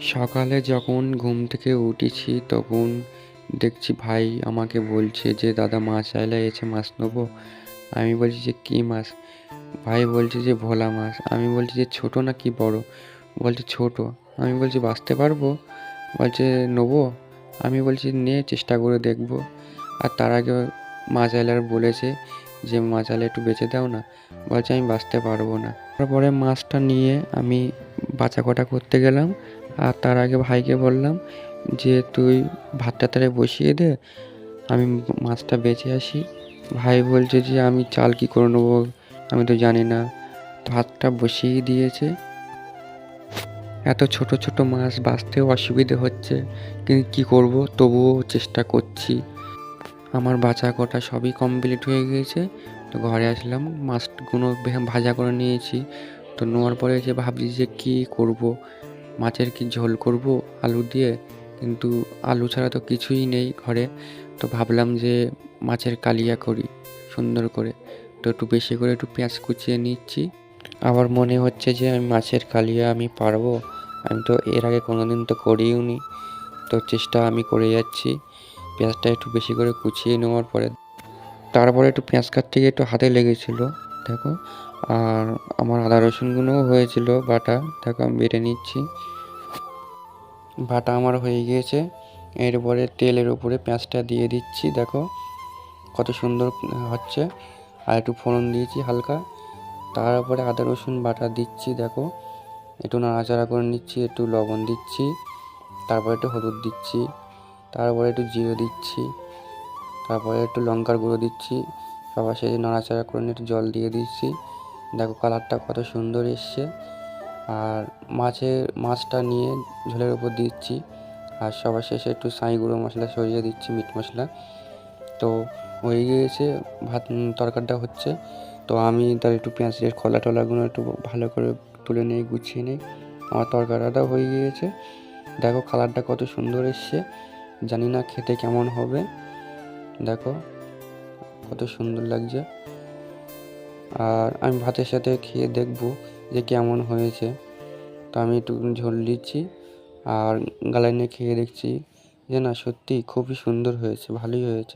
সকালে যখন ঘুম থেকে উঠেছি তখন দেখছি ভাই আমাকে বলছে যে দাদা মাছ আইলা এসে মাছ নেবো। আমি বলছি যে কী মাছ? ভাই বলছে যে ভোলা মাছ। আমি বলছি যে ছোট না কি বড়? বলছে ছোট। আমি বলছি বাছতে পারবো? বলছে নেবো। আমি বলছি নে চেষ্টা করে দেখবো। আর তার আগে মাছ আইলার বলেছে যে মাছ আইলা একটু বেচে দাও না। বলছে আমি বাছতে পারবো না। তারপরে মাছটা নিয়ে আমি বাছা কটা করতে গেলাম। আর তার আগে ভাইকে বললাম যে তুই ভাতটা তাহলে বসিয়ে দে, আমি মাছটা বেছে আসি। ভাই বলছে যে আমি চাল কি করে নেবো, আমি তো জানি না। ভাতটা বসিয়ে দিয়েছে। এত ছোট ছোট মাছ বাছতেও অসুবিধে হচ্ছে, কিন্তু কী করব, তবুও চেষ্টা করছি। আমার বাছা কটা সবই কমপ্লিট হয়ে গিয়েছে। তো ঘরে আসলাম, মাছগুলো ভাজা করে নিয়েছি। তো নেওয়ার পরে যে ভাবছি যে কী করব, মাছের কি ঝোল করব আলু দিয়ে, কিন্তু আলু ছাড়া তো কিছুই নেই ঘরে। তো ভাবলাম যে মাছের কালিয়া করি সুন্দর করে। তো একটু বেশি করে একটু পেঁয়াজ কুচিয়ে নিচ্ছি। আবার মনে হচ্ছে যে আমি মাছের কালিয়া আমি পারবো, আমি তো এর আগে কোনোদিন তো করিও নি। তো চেষ্টা আমি করে যাচ্ছি। পেঁয়াজটা একটু বেশি করে কুচিয়ে নেওয়ার পরে তারপরে একটু পেঁয়াজ কাটতে গিয়ে একটু হাতে লেগেছিলো, দেখো। আর আমার আদা রসুনগুলোও হয়েছিল বাটা, দেখো আমি বেটে নিচ্ছি। বাটা আমার হয়ে গিয়েছে। এরপরে তেলের উপরে পেঁয়াজটা দিয়ে দিচ্ছি, দেখো কত সুন্দর হচ্ছে। আর একটু ফোড়ন দিয়েছি হালকা। তারপরে আদা রসুন বাটা দিচ্ছি, দেখো একটু নাড়াচাড়া করে নিচ্ছি, একটু লবণ দিচ্ছি, তারপরে একটু হলুদ দিচ্ছি, তারপরে একটু জিরে দিচ্ছি, তারপরে একটু লঙ্কার গুঁড়ো দিচ্ছি। সবার শেষে নাড়াচাড়া করে নিয়ে একটু জল দিয়ে দিচ্ছি। দেখো কালারটা কত সুন্দর এসছে। আর মাছটা নিয়ে ঝোলের উপর দিচ্ছি। আর সবার শেষে একটু সাঁই গুঁড়ো মশলা ছড়িয়ে দিচ্ছি, মিট মশলা। তো হয়ে গিয়েছে ভাত, তরকারিটা হচ্ছে। তো আমি তার একটু পেঁয়াজের খোলা টোলাগুলো একটু ভালো করে তুলে নিয়ে গুছিয়ে নিই। আমার তরকারিটাও হয়ে গিয়েছে। দেখো কালারটা কত সুন্দর এসছে, জানি না খেতে কেমন হবে। দেখো কত সুন্দর লাগছে। আর আমি ভাতের সাথে খেয়ে দেখবো যে কেমন হয়েছে। তো আমি একটু ঝোল দিচ্ছি আর গালায় নিয়ে খেয়ে দেখছি যে না সত্যি খুবই সুন্দর হয়েছে, ভালোই হয়েছে।